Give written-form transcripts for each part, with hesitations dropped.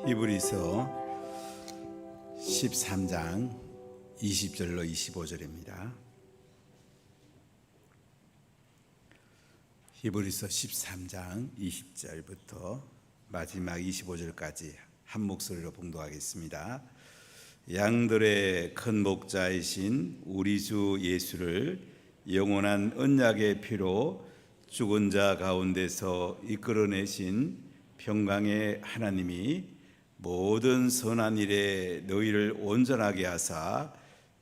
히브리서 13장 20절로 25절입니다. 히브리서 13장 20절부터 마지막 25절까지 한 목소리로 봉독하겠습니다. 양들의 큰 목자이신 우리 주 예수를 영원한 언약의 피로 죽은 자 가운데서 이끌어내신 평강의 하나님이 모든 선한 일에 너희를 온전하게 하사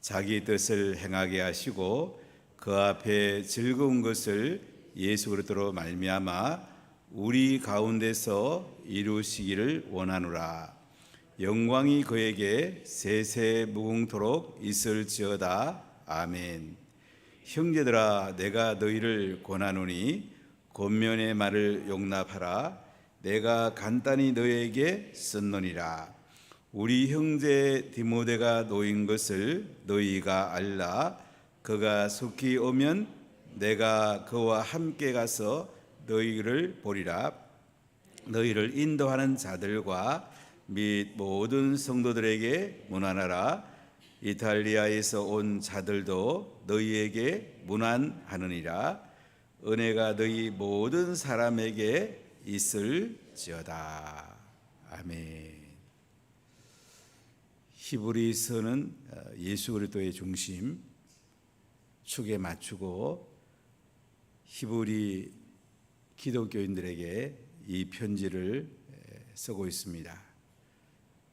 자기 뜻을 행하게 하시고 그 앞에 즐거운 것을 예수 그리스도로 말미암아 우리 가운데서 이루시기를 원하노라. 영광이 그에게 세세 무궁토록 있을지어다. 아멘. 형제들아, 내가 너희를 권하노니 권면의 말을 용납하라. 내가 간단히 너희에게 썼노니라. 우리 형제 디모데가 놓인 것을 너희가 알라. 그가 속히 오면 내가 그와 함께 가서 너희를 보리라. 너희를 인도하는 자들과 및 모든 성도들에게 문안하라. 이탈리아에서 온 자들도 너희에게 문안하느니라. 은혜가 너희 모든 사람에게 있을지어다. 아멘. 히브리서는 예수 그리스도의 중심 축에 맞추고 히브리 기독교인들에게 이 편지를 쓰고 있습니다.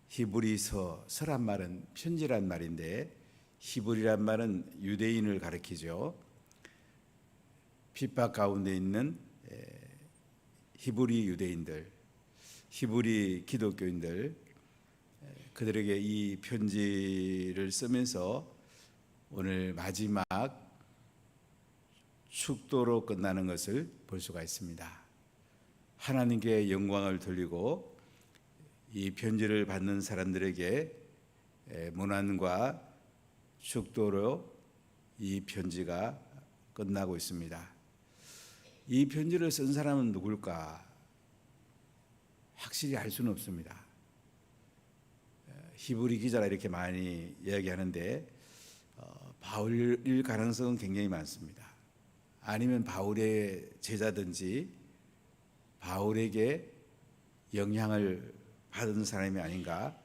히브리서, 서란 말은 편지란 말인데 히브리란 말은 유대인을 가리키죠. 핍박 가운데 있는 히브리 유대인들, 히브리 기독교인들, 그들에게 이 편지를 쓰면서 오늘 마지막 축도로 끝나는 것을 볼 수가 있습니다. 하나님께 영광을 돌리고 이 편지를 받는 사람들에게 문안과 축도로 이 편지가 끝나고 있습니다. 이 편지를 쓴 사람은 누굴까? 확실히 알 수는 없습니다. 히브리 기자라 이렇게 많이 이야기하는데 바울일 가능성은 굉장히 많습니다. 아니면 바울의 제자든지 바울에게 영향을 받은 사람이 아닌가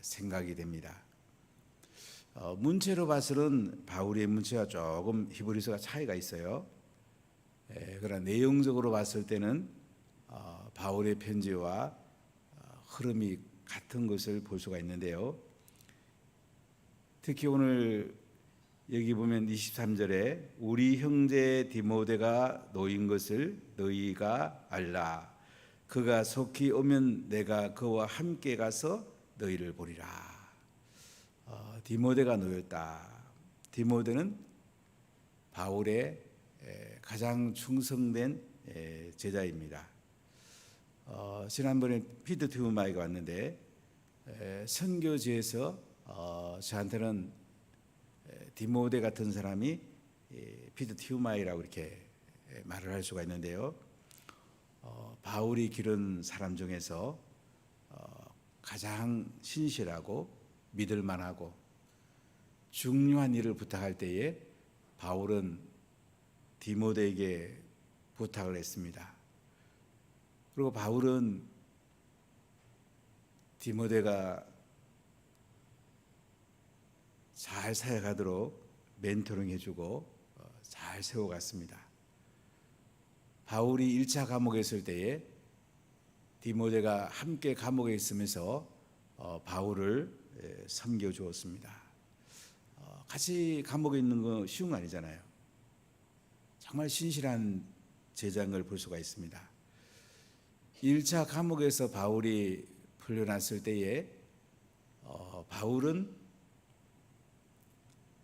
생각이 됩니다. 문체로 봐서는 바울의 문체와 조금 히브리서가 차이가 있어요. 그러나 내용적으로 봤을 때는 바울의 편지와 흐름이 같은 것을 볼 수가 있는데요. 특히 오늘 여기 보면 23절에 우리 형제 디모데가 놓인 것을 너희가 알라. 그가 속히 오면 내가 그와 함께 가서 너희를 보리라. 디모데가 놓였다. 디모데는 바울의 가장 충성된 제자입니다. 지난번에 피터 티모마이가 왔는데 선교지에서 저한테는 디모데 같은 사람이 피터 티모마이라고 이렇게 말을 할 수가 있는데요. 바울이 기른 사람 중에서 가장 신실하고 믿을만하고 중요한 일을 부탁할 때에 바울은 디모데에게 부탁을 했습니다. 그리고 바울은 디모데가 잘 살아가도록 멘토링 해주고 잘 세워갔습니다. 바울이 1차 감옥에 있을 때에 디모데가 함께 감옥에 있으면서 바울을 섬겨주었습니다. 같이 감옥에 있는 거 쉬운 거 아니잖아요. 정말 신실한 제자인 걸 볼 수가 있습니다. 1차 감옥에서 바울이 풀려났을 때에 바울은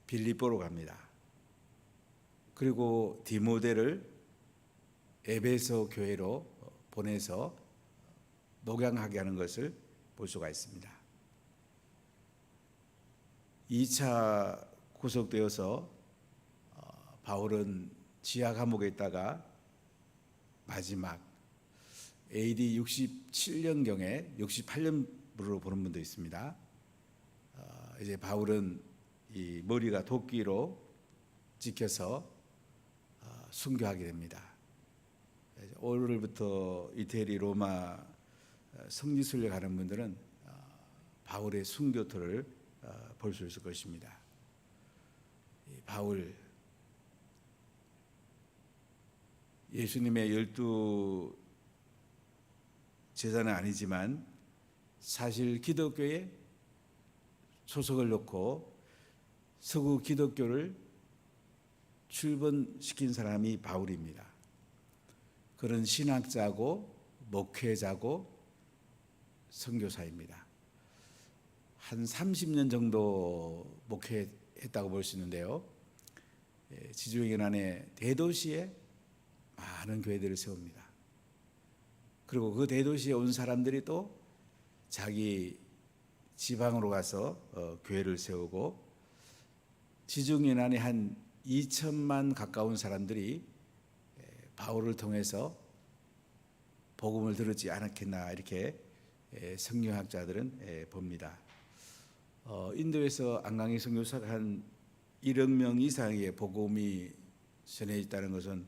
빌립보로 갑니다. 그리고 디모데를 에베소 교회로 보내서 목양하게 하는 것을 볼 수가 있습니다. 2차 구속되어서 바울은 지하 감옥에 있다가 마지막 AD 67년경에 68년으로 보는 분도 있습니다. 이제 바울은 이 머리가 도끼로 찍혀서 순교하게 됩니다. 오늘부터 이태리 로마 성지순례 가는 분들은 바울의 순교토를 볼 수 있을 것입니다. 바울, 예수님의 12 제자는 아니지만 사실 기독교에 소속을 놓고 서구 기독교를 출범시킨 사람이 바울입니다. 그런 신학자고 목회자고 선교사입니다. 한 30년 정도 목회했다고 볼 수 있는데요. 지중해 안에 대도시에 많은 교회들을 세웁니다. 그리고 그 대도시에 온 사람들이 또 자기 지방으로 가서 교회를 세우고 지중해 안에 한 2천만 가까운 사람들이 바울을 통해서 복음을 들었지 않았겠나 이렇게 성경학자들은 봅니다. 인도에서 안강희 선교사가 한 1억 명 이상의 복음이 전해졌다는 것은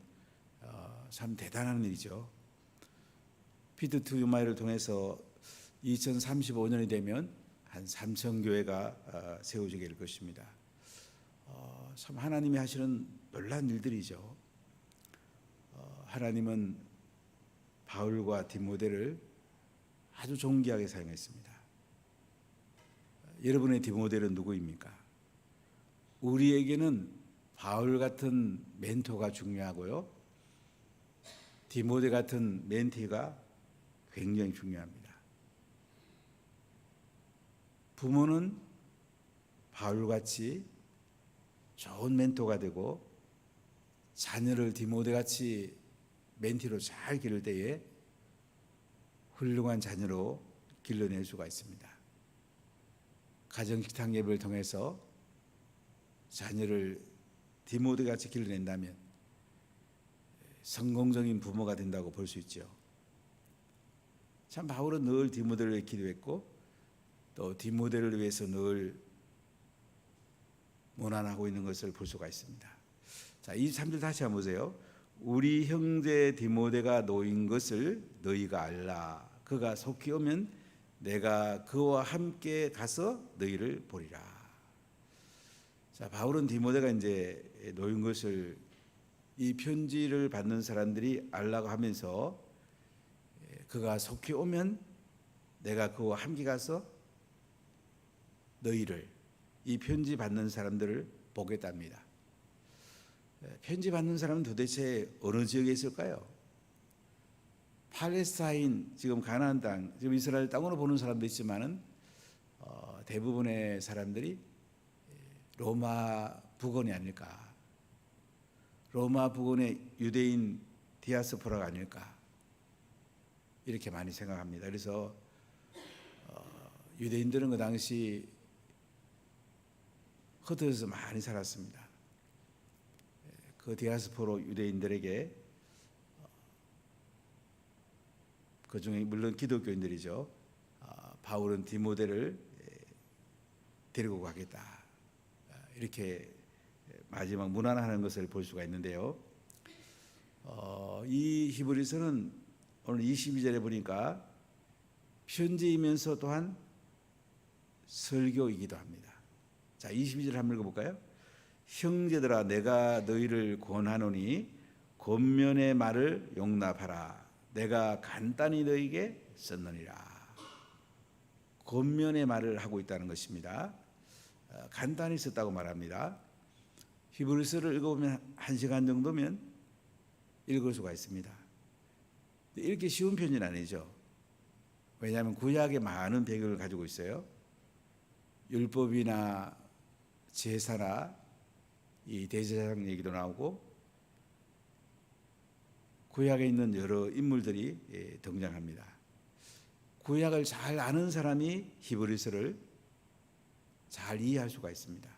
참 대단한 일이죠. 피드 투 유마이를 통해서 2035년이 되면 한 3천 교회가 세워지게 될 것입니다. 참 하나님이 하시는 놀라운 일들이죠. 하나님은 바울과 디모데를 아주 존귀하게 사용했습니다. 여러분의 디모데는 누구입니까? 우리에게는 바울 같은 멘토가 중요하고요. 디모데 같은 멘티가 굉장히 중요합니다. 부모는 바울같이 좋은 멘토가 되고 자녀를 디모데같이 멘티로 잘 기를 때에 훌륭한 자녀로 길러낼 수가 있습니다. 가정식탁 예배를 통해서 자녀를 디모데같이 길러낸다면 성공적인 부모가 된다고 볼 수 있죠. 참 바울은 늘 디모데를 위해 기도했고 또 디모데를 위해서 늘 모난하고 있는 것을 볼 수가 있습니다. 자, 23절 다시 한번 보세요. 우리 형제 디모데가 놓인 것을 너희가 알라. 그가 속히 오면 내가 그와 함께 가서 너희를 보리라. 자, 바울은 디모데가 이제 놓인 것을 이 편지를 받는 사람들이 알라고 하면서 그가 속히 오면 내가 그와 함께 가서 너희를, 이 편지 받는 사람들을 보겠답니다. 편지 받는 사람은 도대체 어느 지역에 있을까요? 팔레스타인, 지금 가나안 땅, 지금 이스라엘 땅으로 보는 사람도 있지만은 대부분의 사람들이 로마 북원이 아닐까, 로마 북원의 유대인 디아스포라가 아닐까 이렇게 많이 생각합니다. 그래서 유대인들은 그 당시 흩어져서 많이 살았습니다. 그 디아스포라 유대인들에게 그 중에 물론 기독교인들이죠. 바울은 디모데를 데리고 가겠다 이렇게 마지막 문안하는 것을 볼 수가 있는데요. 이 히브리서는 오늘 22절에 보니까 편지이면서 또한 설교이기도 합니다. 자, 22절 한번 읽어볼까요? 형제들아, 내가 너희를 권하노니 권면의 말을 용납하라. 내가 간단히 너희에게 썼느니라. 권면의 말을 하고 있다는 것입니다. 간단히 썼다고 말합니다. 히브리서를 읽어보면 1시간 정도면 읽을 수가 있습니다. 읽기 쉬운 편지는 아니죠. 왜냐하면 구약에 많은 배경을 가지고 있어요. 율법이나 제사나 이 대제사장 얘기도 나오고 구약에 있는 여러 인물들이 등장합니다. 구약을 잘 아는 사람이 히브리서를 잘 이해할 수가 있습니다.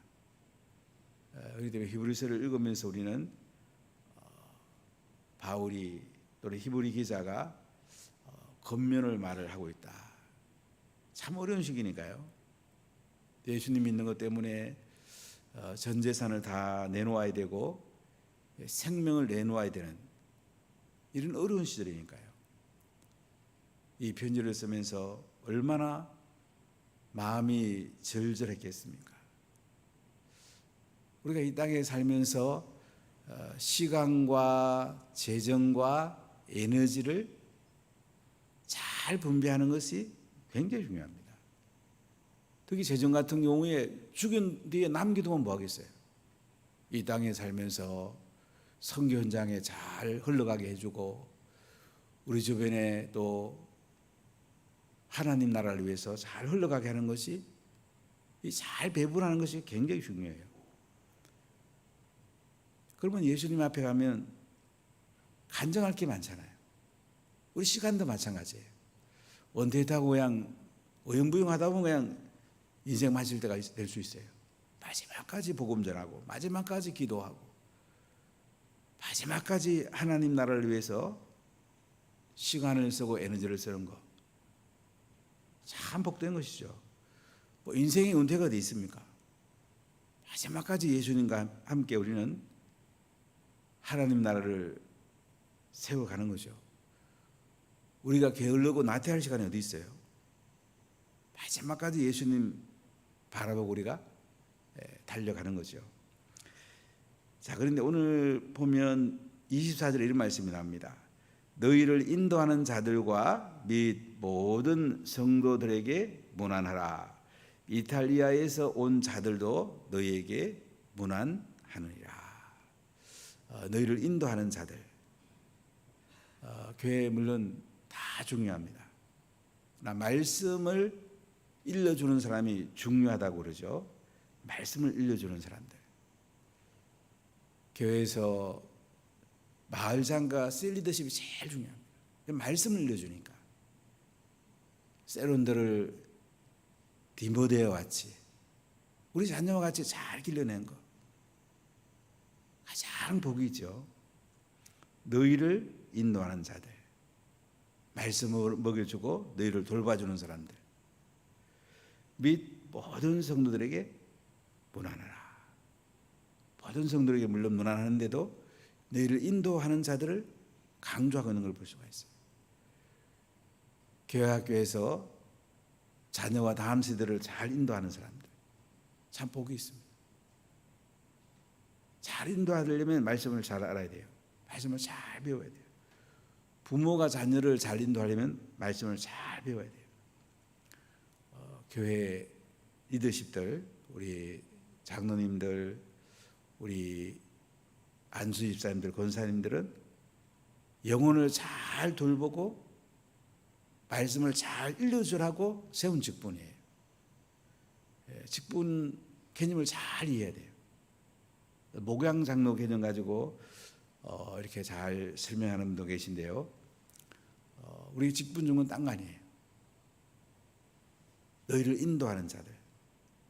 그렇기 때문에 히브리서를 읽으면서 우리는 바울이 또는 히브리 기자가 겉면을 말을 하고 있다. 참 어려운 시기니까요. 예수님 믿는 것 때문에 전 재산을 다 내놓아야 되고 생명을 내놓아야 되는 이런 어려운 시절이니까요. 이 편지를 쓰면서 얼마나 마음이 절절했겠습니까? 우리가 이 땅에 살면서 시간과 재정과 에너지를 잘 분배하는 것이 굉장히 중요합니다. 특히 재정 같은 경우에 죽은 뒤에 남겨두면 뭐 하겠어요? 이 땅에 살면서 선교 현장에 잘 흘러가게 해주고 우리 주변에 또 하나님 나라를 위해서 잘 흘러가게 하는 것이 잘 배분하는 것이 굉장히 중요해요. 그러면 예수님 앞에 가면 간증할 게 많잖아요. 우리 시간도 마찬가지예요. 원태하고 그냥 어영부영하다 보면 그냥 인생 마칠 때가 될 수 있어요. 마지막까지 복음 전하고 마지막까지 기도하고 마지막까지 하나님 나라를 위해서 시간을 쓰고 에너지를 쓰는 거 참 복된 것이죠. 뭐 인생의 은퇴가 어디 있습니까? 마지막까지 예수님과 함께 우리는 하나님 나라를 세워가는 거죠. 우리가 게을르고 나태할 시간이 어디 있어요? 마지막까지 예수님 바라보고 우리가 달려가는 거죠. 자, 그런데 오늘 보면 24절에 이런 말씀이 나옵니다. 너희를 인도하는 자들과 및 모든 성도들에게 문안하라. 이탈리아에서 온 자들도 너희에게 문안하느니라. 너희를 인도하는 자들. 교회 물론 다 중요합니다. 말씀을 일러주는 사람이 중요하다고 그러죠. 말씀을 일러주는 사람들. 교회에서 마을장과 셀리더십이 제일 중요합니다. 말씀을 일러주니까. 세론들을 디모데와 같이 우리 자녀와 같이 잘 길러낸 거 가장 복이 있죠. 너희를 인도하는 자들, 말씀을 먹여주고 너희를 돌봐주는 사람들 및 모든 성도들에게 문안하라. 모든 성도들에게 물론 문안하는데도 너희를 인도하는 자들을 강조하고 있는 걸 볼 수가 있어요. 교회 학교에서 자녀와 다음 세대를 잘 인도하는 사람들 참 복이 있습니다. 잘 인도하려면 말씀을 잘 알아야 돼요. 말씀을 잘 배워야 돼요. 부모가 자녀를 잘 인도하려면 말씀을 잘 배워야 돼요. 교회 리더십들, 우리 장로님들, 우리 안수 집사님들, 권사님들은 영혼을 잘 돌보고 말씀을 잘 일러주라고 세운 직분이에요. 직분 개념을 잘 이해해야 돼요. 목양 장로 개념 가지고 이렇게 잘 설명하는 분도 계신데요. 우리 직분 중은 딴 거 아니에요. 너희를 인도하는 자들,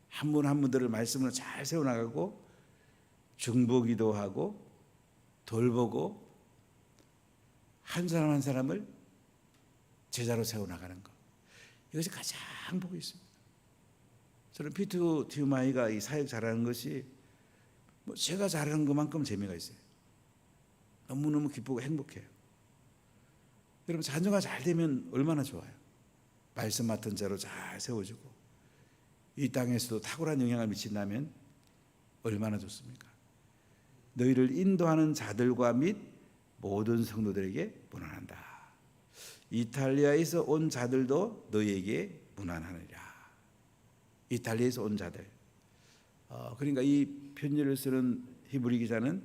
한 분 한 분들을 말씀을 잘 세워나가고 중보기도 하고 돌보고 한 사람 한 사람을 제자로 세워나가는 것, 이것이 가장 복이 있습니다. 저는 피터 티우마이가 이 사역 잘하는 것이 뭐 제가 잘하는 것만큼 재미가 있어요. 너무너무 기쁘고 행복해요. 여러분, 자녀가 잘 되면 얼마나 좋아요. 말씀 맡은 자로 잘 세워주고 이 땅에서도 탁월한 영향을 미친다면 얼마나 좋습니까? 너희를 인도하는 자들과 및 모든 성도들에게 문안한다. 이탈리아에서 온 자들도 너희에게 문안하느니라. 이탈리아에서 온 자들. 그러니까 이 편지를 쓰는 히브리 기자는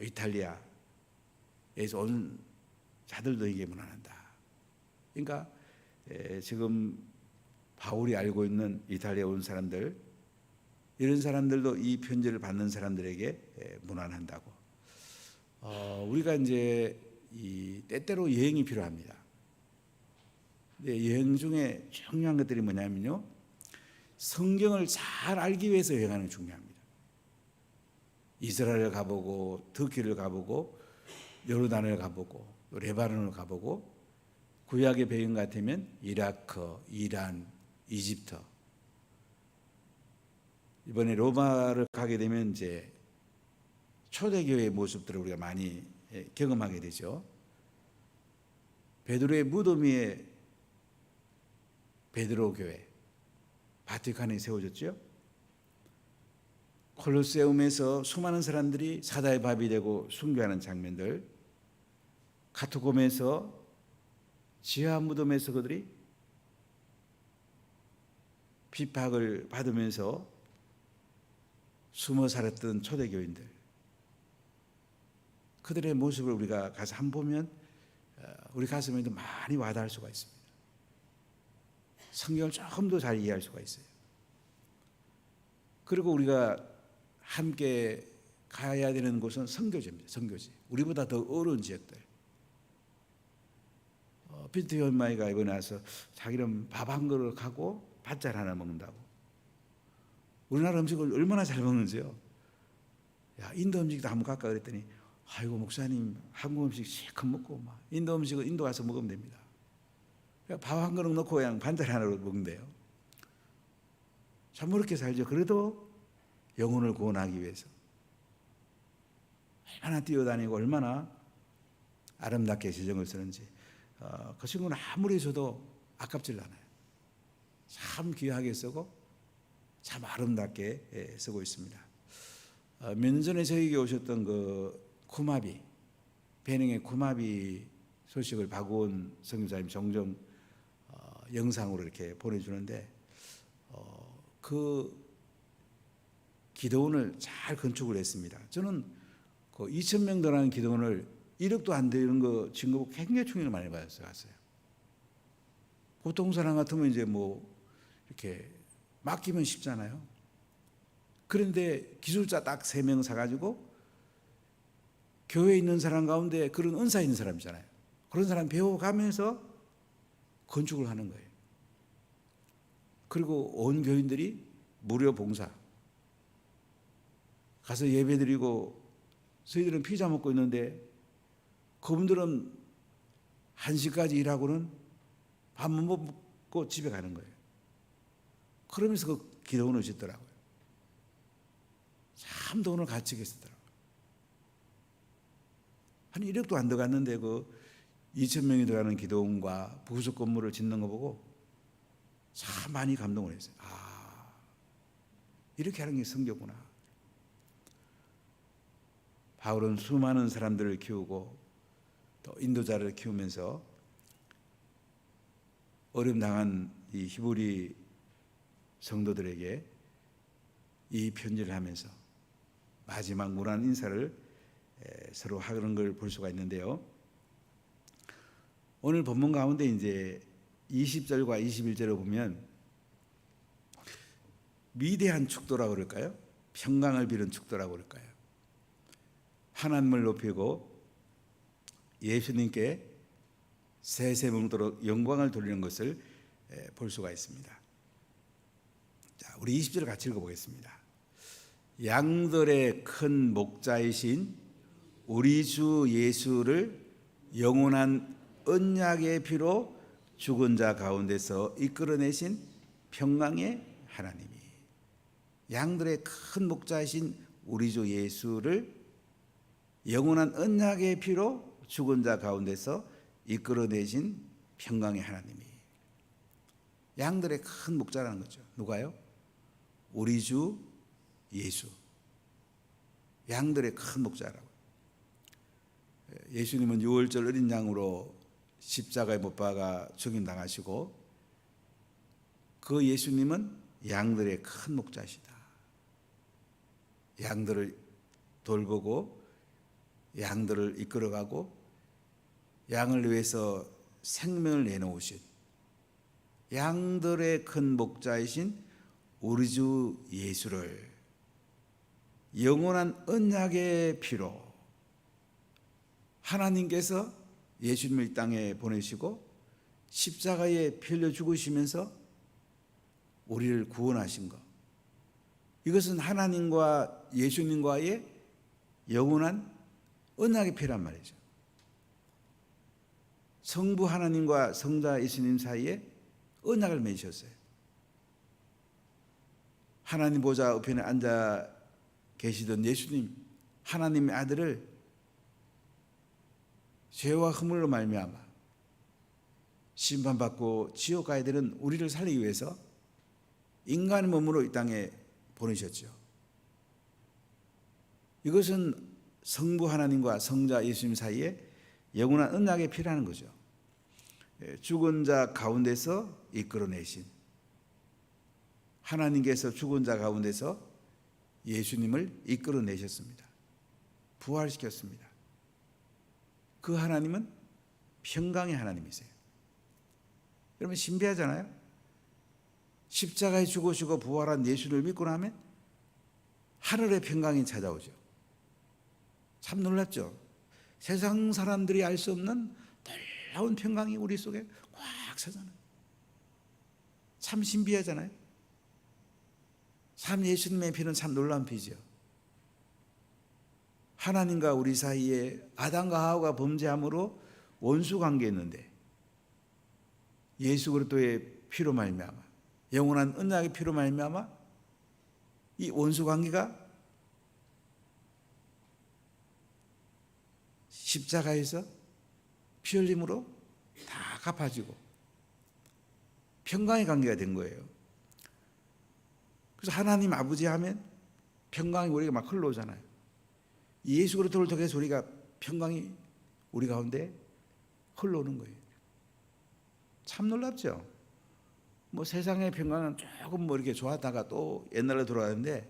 이탈리아에서 온 자들 너희에게 문안한다. 그러니까 지금 바울이 알고 있는 이탈리아에 온 사람들, 이런 사람들도 이 편지를 받는 사람들에게 문안한다고. 우리가 이제 때때로 여행이 필요합니다. 근데 여행 중에 중요한 것들이 뭐냐면요, 성경을 잘 알기 위해서 여행하는 게 중요합니다. 이스라엘을 가보고 터키를 가보고 요르단을 가보고 레바논을 가보고 구약의 배경 같으면 이라크, 이란, 이집트. 이번에 로마를 가게 되면 이제 초대교회의 모습들을 우리가 많이 경험하게 되죠. 베드로의 무덤 위에 베드로 교회, 바티칸에 세워졌죠. 콜로세움에서 수많은 사람들이 사다의 밥이 되고 순교하는 장면들, 카토콤에서 지하 무덤에서 그들이 핍박을 받으면서 숨어 살았던 초대교인들, 그들의 모습을 우리가 가서 한 번 보면 우리 가슴에도 많이 와닿을 수가 있습니다. 성경을 조금 더 잘 이해할 수가 있어요. 그리고 우리가 함께 가야 되는 곳은 선교지입니다. 선교지. 우리보다 더 어려운 지역들. 빈트 현마이가 이번에 와서 자기는 밥 한 그릇 하고 밭잘 하나 먹는다고. 우리나라 음식을 얼마나 잘 먹는지요. 야, 인도 음식도 한번 갈까 그랬더니 아이고 목사님 한국 음식 실컷 먹고 막 인도 음식은 인도 가서 먹으면 됩니다. 밥 한 그릇 넣고 그냥 반찬 하나로 먹는데요. 참 어렵게 살죠. 그래도 영혼을 구원하기 위해서 얼마나 뛰어다니고 얼마나 아름답게 지정을 쓰는지 그 친구는 아무리 써도 아깝질 않아요. 참 귀하게 쓰고 참 아름답게 쓰고 있습니다. 몇 년 전에 저에게 오셨던 그 쿠마비, 베닝의 쿠마비 소식을 박우원 선교사님 종종 영상으로 이렇게 보내주는데 그 기도원을 잘 건축을 했습니다. 저는 그 2,000명 들어가는 기도원을 1억도 안 되는 거 증거고 굉장히 충격을 많이 받았어요. 보통 사람 같으면 이제 뭐 이렇게 맡기면 쉽잖아요. 그런데 기술자 딱 3명 사가지고 교회에 있는 사람 가운데 그런 은사 있는 사람이잖아요. 그런 사람 배워가면서 건축을 하는 거예요. 그리고 온 교인들이 무료 봉사 가서 예배드리고 저희들은 피자 먹고 있는데 그분들은 1시까지 일하고는 밥 못 먹고 집에 가는 거예요. 그러면서 그 기도원을 짓더라고요. 참 돈을 가치게 쓰더라고요. 한 1억도 안 들어갔는데 그 2,000명이 들어가는 기도원과 부속 건물을 짓는 거 보고 참 많이 감동을 했어요. 아, 이렇게 하는 게 선교구나. 바울은 수많은 사람들을 키우고 또 인도자를 키우면서 어려움 당한 이 히브리 성도들에게 이 편지를 하면서 마지막 무난 인사를 서로 하는 걸 볼 수가 있는데요. 오늘 본문 가운데 이제 20절과 21절을 보면 위대한 축도라고 그럴까요? 평강을 빌은 축도라고 그럴까요? 하나님을 높이고 예수님께 세세명도록 영광을 돌리는 것을 볼 수가 있습니다. 자, 우리 20절 같이 읽어보겠습니다. 양들의 큰 목자이신 우리 주 예수를 영원한 언약의 피로 죽은 자 가운데서 이끌어내신 평강의 하나님이, 양들의 큰 목자이신 우리 주 예수를 영원한 언약의 피로 죽은 자 가운데서 이끌어내신 평강의 하나님이, 양들의 큰 목자라는 거죠. 누가요? 우리 주 예수, 양들의 큰 목자라고. 예수님은 6월절 어린 양으로 십자가에 못 박아 죽임당하시고 그 예수님은 양들의 큰 목자시다. 양들을 돌보고 양들을 이끌어가고 양을 위해서 생명을 내놓으신 양들의 큰 목자이신 우리 주 예수를 영원한 언약의 피로 하나님께서 예수님을 이 땅에 보내시고 십자가에 피 흘려 죽으시면서 우리를 구원하신 것, 이것은 하나님과 예수님과의 영원한 언약의 피란 말이죠. 성부 하나님과 성자 예수님 사이에 언약을 맺으셨어요. 하나님 보좌 우편에 앉아 계시던 예수님, 하나님의 아들을 죄와 허물로 말미암아 심판받고 지옥 가야 되는 우리를 살리기 위해서 인간의 몸으로 이 땅에 보내셨죠. 이것은 성부 하나님과 성자 예수님 사이에 영원한 언약이 필요한 거죠. 죽은 자 가운데서 이끌어내신 하나님께서 죽은 자 가운데서 예수님을 이끌어내셨습니다. 부활시켰습니다. 그 하나님은 평강의 하나님이세요. 여러분 신비하잖아요. 십자가에 죽으시고 부활한 예수를 믿고 나면 하늘의 평강이 찾아오죠. 참 놀랍죠. 세상 사람들이 알 수 없는 놀라운 평강이 우리 속에 꽉 차잖아요. 참 신비하잖아요. 참 예수님의 피는 참 놀라운 피죠. 하나님과 우리 사이에 아담과 하와가 범죄함으로 원수 관계였는데 예수 그리스도의 피로 말미암아 영원한 언약의 피로 말미암아 이 원수 관계가 십자가에서 피 흘림으로 다 갚아지고 평강의 관계가 된 거예요. 그래서 하나님 아버지 하면 평강이 우리가 막 흘러오잖아요. 예수 그리스도를 통해서 우리가 평강이 우리 가운데 흘러오는 거예요. 참 놀랍죠. 뭐 세상의 평강은 조금 뭐 이렇게 좋았다가 또 옛날로 돌아가는데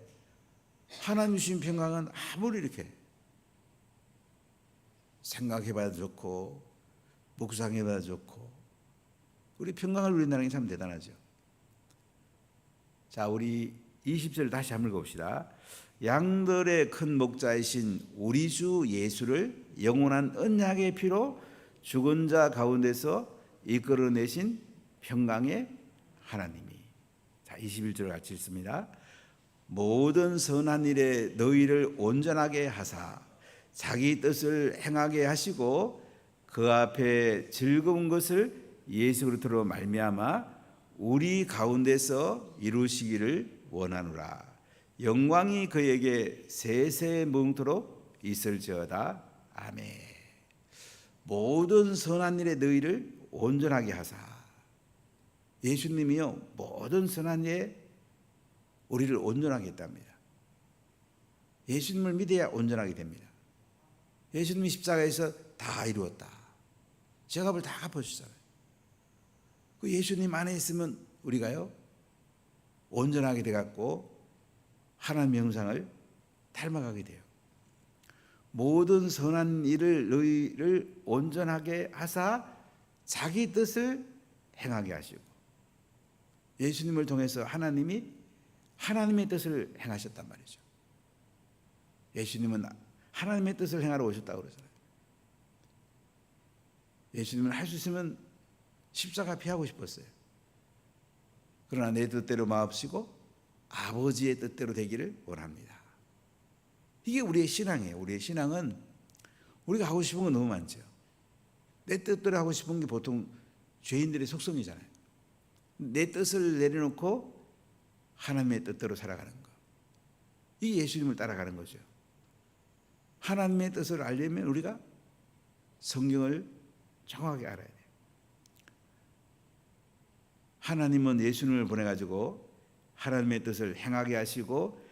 하나님 주신 평강은 아무리 이렇게 생각해봐도 좋고 묵상해봐도 좋고 우리 평강을 누린다는 게 참 대단하죠. 자, 우리 20절 다시 한번 읽어봅시다. 양들의 큰 목자이신 우리 주 예수를 영원한 언약의 피로 죽은 자 가운데서 이끌어내신 평강의 하나님이. 자, 21절 같이 읽습니다. 모든 선한 일에 너희를 온전하게 하사 자기 뜻을 행하게 하시고 그 앞에 즐거운 것을 예수 그리스도로 말미암아 우리 가운데서 이루시기를 원하노라. 영광이 그에게 세세 뭉토록 있을지어다. 아멘. 모든 선한 일에 너희를 온전하게 하사. 예수님이요 모든 선한 일에 우리를 온전하게 했답니다. 예수님을 믿어야 온전하게 됩니다. 예수님이 십자가에서 다 이루었다. 죄값을 다 갚아주셨잖아요. 그 예수님 안에 있으면 우리가요 온전하게 돼갖고 하나님의 형상을 닮아가게 돼요. 모든 선한 일을 너희를 온전하게 하사 자기 뜻을 행하게 하시고 예수님을 통해서 하나님이 하나님의 뜻을 행하셨단 말이죠. 예수님은 하나님의 뜻을 행하러 오셨다고 그러잖아요. 예수님은 할 수 있으면 십자가 피하고 싶었어요. 그러나 내 뜻대로 마옵시고 아버지의 뜻대로 되기를 원합니다. 이게 우리의 신앙이에요. 우리의 신앙은 우리가 하고 싶은 건 너무 많죠. 내 뜻대로 하고 싶은 게 보통 죄인들의 속성이잖아요. 내 뜻을 내려놓고 하나님의 뜻대로 살아가는 거. 이게 예수님을 따라가는 거죠. 하나님의 뜻을 알려면 우리가 성경을 정확하게 알아야 돼요. 하나님은 예수님을 보내가지고 하나님의 뜻을 행하게 하시고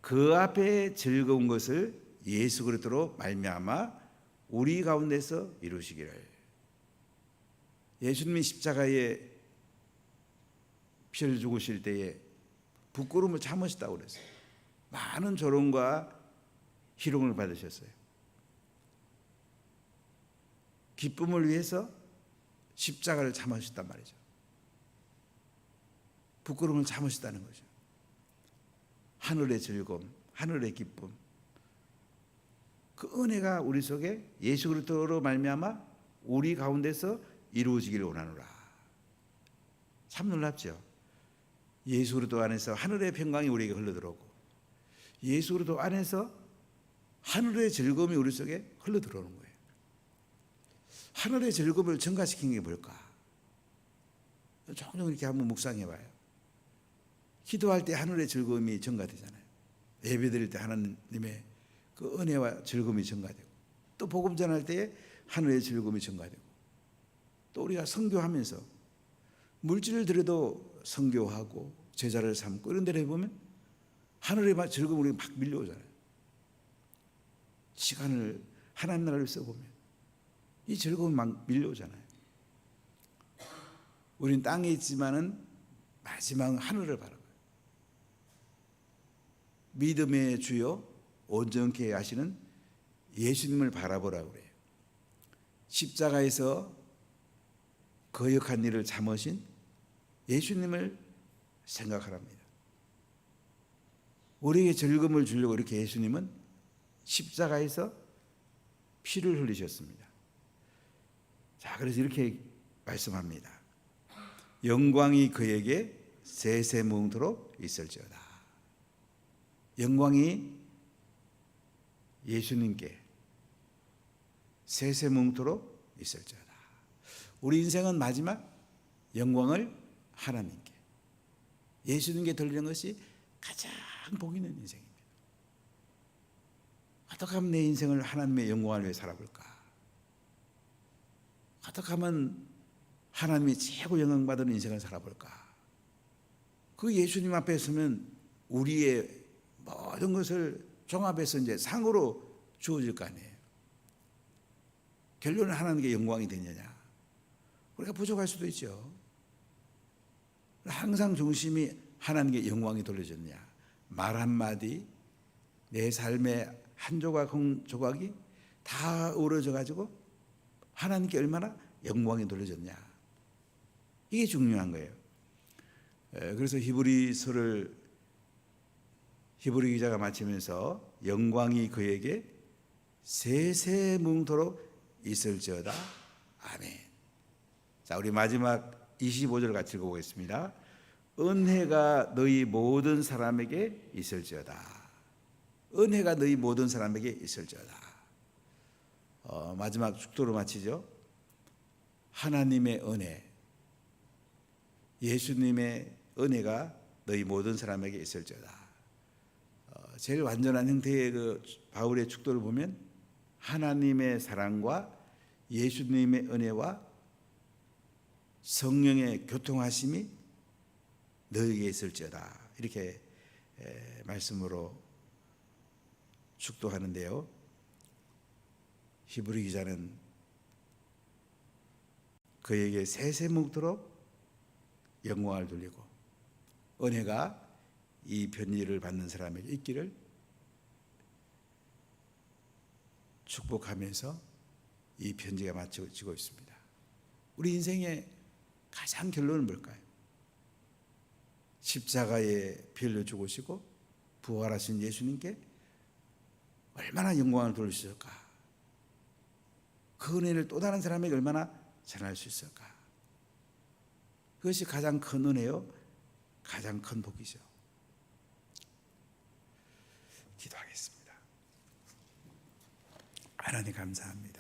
그 앞에 즐거운 것을 예수 그리스도로 말미암아 우리 가운데서 이루시기를. 예수님이 십자가에 피를 죽으실 때에 부끄러움을 참으셨다고 그랬어요. 많은 조롱과 희롱을 받으셨어요. 기쁨을 위해서 십자가를 참으셨단 말이죠. 부끄러움을 참으셨다는 거죠. 하늘의 즐거움, 하늘의 기쁨, 그 은혜가 우리 속에 예수 그리스도로 말미암아 우리 가운데서 이루어지기를 원하노라. 참 놀랍죠. 예수 그리스도 안에서 하늘의 평강이 우리에게 흘러들어오고 예수 그리스도 안에서 하늘의 즐거움이 우리 속에 흘러들어오는 거예요. 하늘의 즐거움을 증가시키는 게 뭘까? 종종 이렇게 한번 묵상해 봐요. 기도할 때 하늘의 즐거움이 증가되잖아요. 예배드릴 때 하나님의 그 은혜와 즐거움이 증가되고, 또 복음 전할 때 하늘의 즐거움이 증가되고, 또 우리가 선교하면서 물질을 들여도 선교하고 제자를 삼고 이런 데를 보면 하늘의 즐거움이 막 밀려오잖아요. 시간을 하나님 나라를 써보면 이 즐거움이 막 밀려오잖아요. 우리는 땅에 있지만은 마지막 하늘을 바라봐요. 믿음의 주요 온전케 하시는 예수님을 바라보라고 그래요. 십자가에서 거역한 일을 참으신 예수님을 생각하랍니다. 우리에게 즐거움을 주려고 이렇게 예수님은 십자가에서 피를 흘리셨습니다. 자, 그래서 이렇게 말씀합니다. 영광이 그에게 세세무궁토록 있을지어다. 영광이 예수님께 세세무궁토록 있을지어다. 우리 인생은 마지막 영광을 하나님께, 예수님께 돌리는 것이 가장 복 있는 인생입니다. 어떻게 하면 내 인생을 하나님의 영광을 위해 살아볼까? 어떻게 하면 하나님이 최고 영광받는 인생을 살아볼까? 그 예수님 앞에 서면 우리의 모든 것을 종합해서 이제 상으로 주어질 거 아니에요. 결론은 하나님께 영광이 되느냐? 우리가 부족할 수도 있죠. 항상 중심이 하나님께 영광이 돌려졌냐? 말 한마디, 내 삶의 한 조각 한 조각이 다 어우러져 가지고 하나님께 얼마나 영광이 돌려졌냐? 이게 중요한 거예요. 그래서 히브리서를 히브리 기자가 마치면서 영광이 그에게 세세무궁토록 있을지어다. 아멘. 자, 우리 마지막 25절 같이 읽어보겠습니다. 은혜가 너희 모든 사람에게 있을지어다. 은혜가 너희 모든 사람에게 있을지어다. 마지막 축도로 마치죠. 하나님의 은혜, 예수님의 은혜가 너희 모든 사람에게 있을지어다. 제일 완전한 형태의 그 바울의 축도를 보면 하나님의 사랑과 예수님의 은혜와 성령의 교통하심이 너에게 있을지어다. 이렇게 말씀으로 축도하는데요. 히브리 기자는 그에게 세세무궁토록 영광을 돌리고 은혜가 이 편지를 받는 사람에게 있기를 축복하면서 이 편지가 마쳐지고 있습니다. 우리 인생의 가장 결론은 뭘까요? 십자가에 피 흘려 죽으시고 부활하신 예수님께 얼마나 영광을 돌리셨을까? 그 은혜를 또 다른 사람에게 얼마나 전할 수 있을까? 그것이 가장 큰 은혜요, 가장 큰 복이죠. 기도하겠습니다. 하나님 감사합니다.